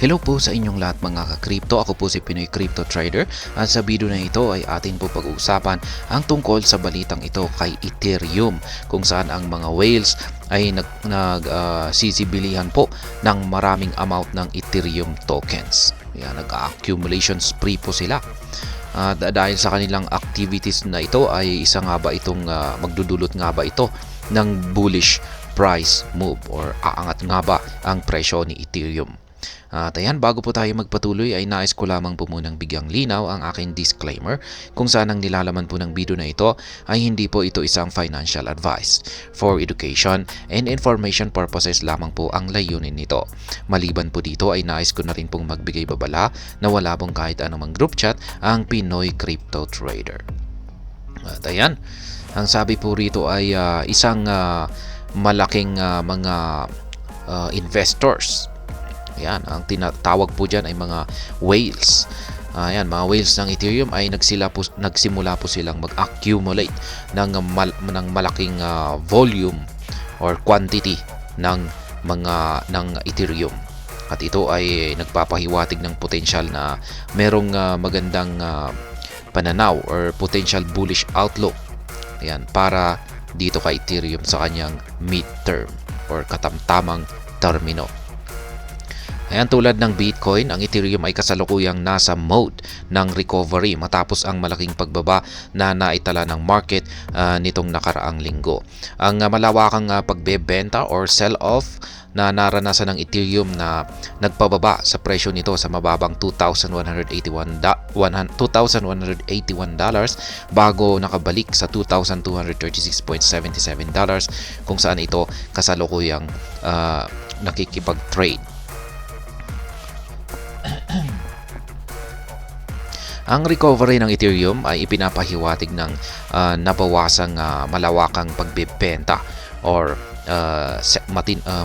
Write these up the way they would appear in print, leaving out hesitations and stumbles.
Hello po sa inyong lahat mga ka-crypto. Ako po si Pinoy Crypto Trader at sa video na ito ay atin po pag-uusapan ang tungkol sa balitang ito kay Ethereum kung saan ang mga whales ay nagsisibilihan po ng maraming amount ng Ethereum tokens. Yan, nag-accumulation spree po sila. Dahil sa kanilang activities na ito ay magdudulot nga ba ito ng bullish price move or aangat nga ba ang presyo ni Ethereum. At ayan, bago po tayo magpatuloy ay nais ko lamang po munang bigyang linaw ang aking disclaimer kung saan ang nilalaman po ng video na ito ay hindi po ito isang financial advice. For education and information purposes lamang po ang layunin nito. Maliban po dito ay nais ko na rin pong magbigay babala na wala pong kahit anumang group chat ang Pinoy Crypto Trader. At ayan, ang sabi po rito ay isang malaking mga investors. Ayan, ang tinatawag po dyan ay mga whales. Ayan, mga whales ng Ethereum ay nagsimula po silang mag-accumulate ng malaking volume or quantity ng Ethereum. At ito ay nagpapahiwatig ng potential na merong magandang pananaw or potential bullish outlook. Ayan, para dito kay Ethereum sa kanyang midterm or katamtamang termino. Ayan, tulad ng Bitcoin, ang Ethereum ay kasalukuyang nasa mode ng recovery matapos ang malaking pagbaba na naitala ng market nitong nakaraang linggo. Ang malawakang pagbebenta or sell-off na naranasan ng Ethereum na nagpababa sa presyo nito sa mababang $2,181 bago nakabalik sa $2,236.77 kung saan ito kasalukuyang nakikipag-trade. Ang recovery ng Ethereum ay ipinapahiwatig ng nabawasang malawakang pagbebenta or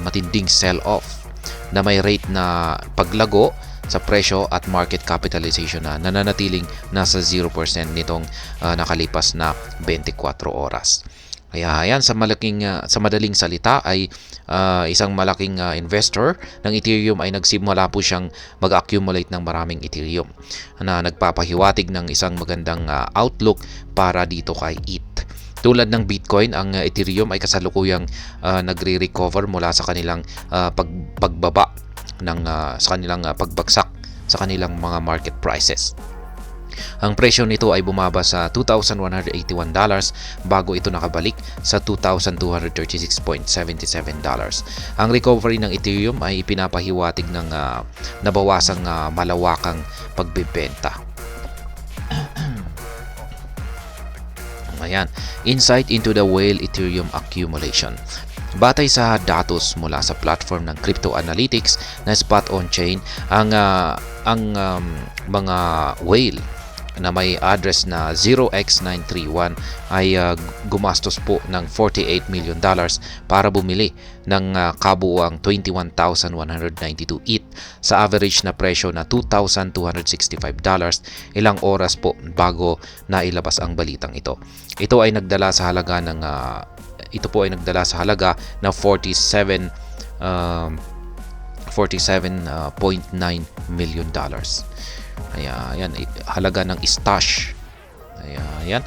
matinding sell-off na may rate na paglago sa presyo at market capitalization na nananatiling nasa 0% nitong nakalipas na 24 oras. Kaya ayan, sa madaling salita ay isang malaking investor ng Ethereum ay nagsimula po siyang mag-accumulate ng maraming Ethereum na nagpapahiwatig ng isang magandang outlook para dito kay ETH. Tulad ng Bitcoin, ang Ethereum ay kasalukuyang nagre-recover mula sa kanilang pagbaba sa kanilang pagbagsak sa kanilang mga market prices. Ang presyo nito ay bumaba sa $2,181 bago ito nakabalik sa $2,236.77. Ang recovery ng Ethereum ay ipinapahiwatig ng nabawasang malawakang pagbebenta. Ayan, insight into the whale Ethereum accumulation. Batay sa datos mula sa platform ng crypto analytics na Spot On Chain, ang mga whale na may address na 0x931 ay gumastos po ng $48 million para bumili ng kabuuang 21,192 ETH sa average na presyo na $2,265 ilang oras po bago nailabas ang balitang ito. Ito ay nagdala sa halaga ng na $47.9 million. Ayan, halaga ng stash. Ayan,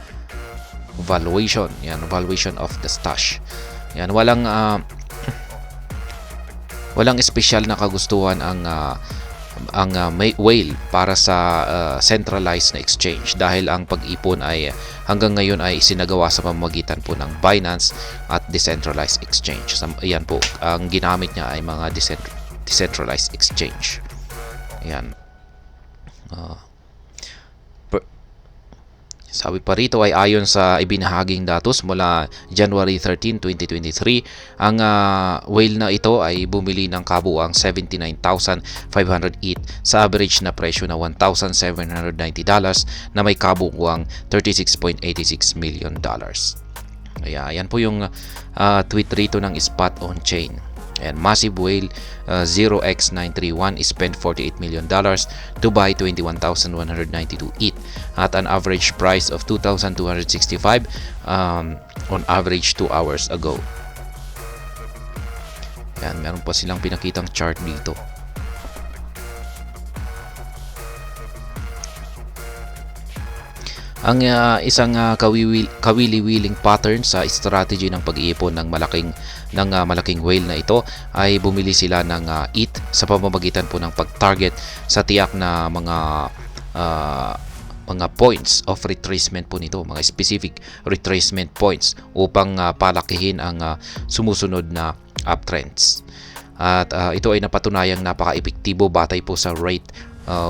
valuation of the stash. Ayan, walang espesyal na kagustuhan ang whale para sa centralized na exchange dahil ang pag-ipon ay hanggang ngayon ay isinagawa sa pamamagitan po ng Binance at decentralized exchange. Ayan po, ang ginamit niya ay mga decentralized exchange. Ayan. Sabi pa rito ay ayon sa ibinahaging datos mula January 13, 2023, ang whale na ito ay bumili ng kabuuang 79,500 ETH sa average na presyo na $1,790 na may kabuuang $36.86 million. Ayan po yung tweet rito ng Spot On Chain. And massive whale 0x931 spent $48 million to buy 21,192 ETH at an average price of 2,265 on average 2 hours ago. Yan, meron pa silang pinakitang chart dito. Ang isang kawili-wiling pattern sa strategy ng pag-iipon ng malaking whale na ito ay bumili sila ng ETH sa pamamagitan po ng pag-target sa tiyak na mga points of retracement po nito, mga specific retracement points upang palakihin ang sumusunod na uptrends. At ito ay napatunayang napaka-epektibo batay po sa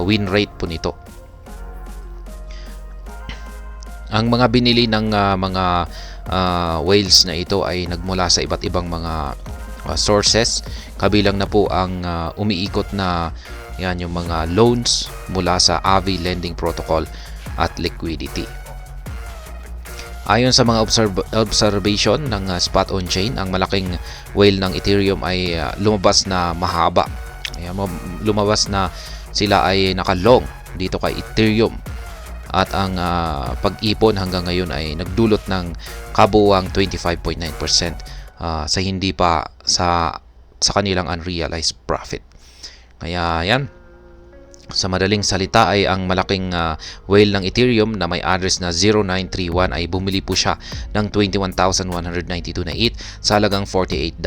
win rate po nito. Ang mga binili ng mga whales na ito ay nagmula sa iba't ibang mga sources. Kabilang na po ang umiikot na yung mga loans mula sa Avi Lending Protocol at Liquidity. Ayon sa mga observation ng Spot On Chain, ang malaking whale ng Ethereum ay lumabas na mahaba. Lumabas na sila ay nakalong dito kay Ethereum. At ang pag-ipon hanggang ngayon ay nagdulot ng kabuuang 25.9% sa hindi pa sa kanilang unrealized profit. Kaya yan, sa madaling salita ay ang malaking whale ng Ethereum na may address na 0931 ay bumili po siya ng 21,192 na ETH sa halagang $48.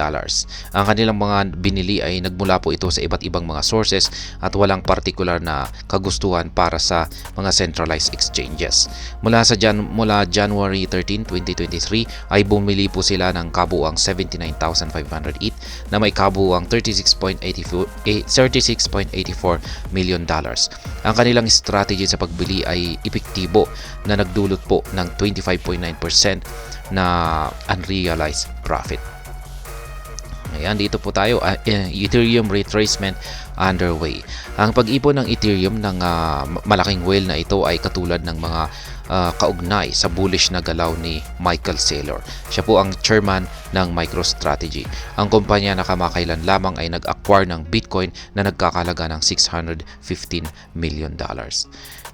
Ang kanilang mga binili ay nagmula po ito sa iba't ibang mga sources at walang particular na kagustuhan para sa mga centralized exchanges. Mula January 13, 2023 ay bumili po sila ng kabuuang 79,500 ETH na may kabuuang $36.84 million. Ang kanilang strategy sa pagbili ay epektibo na nagdulot po ng 25.9% na unrealized profit. Ayan, dito po tayo, Ethereum retracement underway. Ang pag-ipon ng Ethereum ng malaking whale na ito ay katulad ng mga kaugnay sa bullish na galaw ni Michael Saylor. Siya po ang chairman ng MicroStrategy. Ang kumpanya na kamakailan lamang ay nag-acquire ng Bitcoin na nagkakalaga ng $615 million.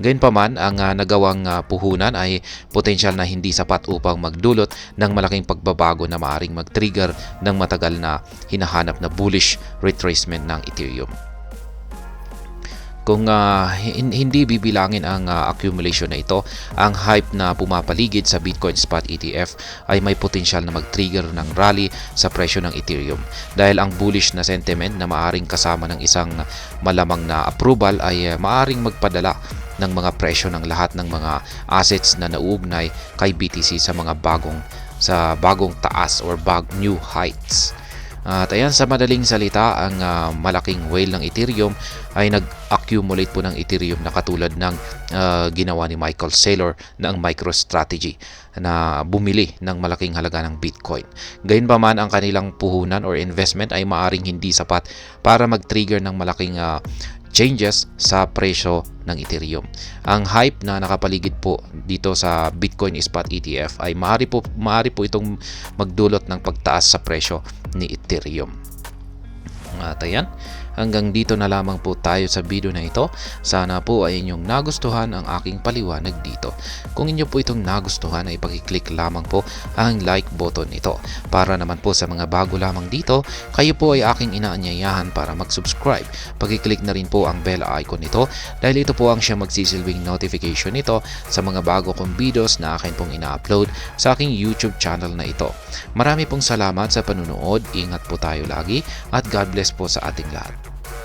Gayunpaman, ang nagawang puhunan ay potensyal na hindi sapat upang magdulot ng malaking pagbabago na maaring mag-trigger ng matagal na hinahanap na bullish retracement ng Ethereum. Kung hindi bibilangin ang accumulation na ito, ang hype na pumapaligid sa Bitcoin Spot ETF ay may potensyal na mag-trigger ng rally sa presyo ng Ethereum dahil ang bullish na sentiment na maaring kasama ng isang malamang na approval ay maaring magpadala ng mga presyo ng lahat ng mga assets na nauugnay kay BTC sa bagong taas or new heights. At ayan, sa madaling salita, ang malaking whale ng Ethereum ay nag-accumulate po ng Ethereum na katulad ng ginawa ni Michael Saylor ng MicroStrategy na bumili ng malaking halaga ng Bitcoin. Gayunpaman, ang kanilang puhunan or investment ay maaring hindi sapat para mag-trigger ng malaking changes sa presyo ng Ethereum. Ang hype na nakapaligid po dito sa Bitcoin Spot ETF ay maaari po itong magdulot ng pagtaas sa presyo ni Ethereum. At ayan, hanggang dito na lamang po tayo sa video na ito. Sana po ay inyong nagustuhan ang aking paliwanag dito. Kung inyo po itong nagustuhan ay pakiclick lamang po ang like button nito. Para naman po sa mga bago lamang dito, kayo po ay aking inaanyayahan para mag-subscribe. Pakiclick na rin po ang bell icon nito dahil ito po ang siyang magsisilbing notification nito sa mga bago kong videos na akin pong ina-upload sa aking YouTube channel na ito. Marami pong salamat sa panunood. Ingat po tayo lagi at God bless po sa ating lahat.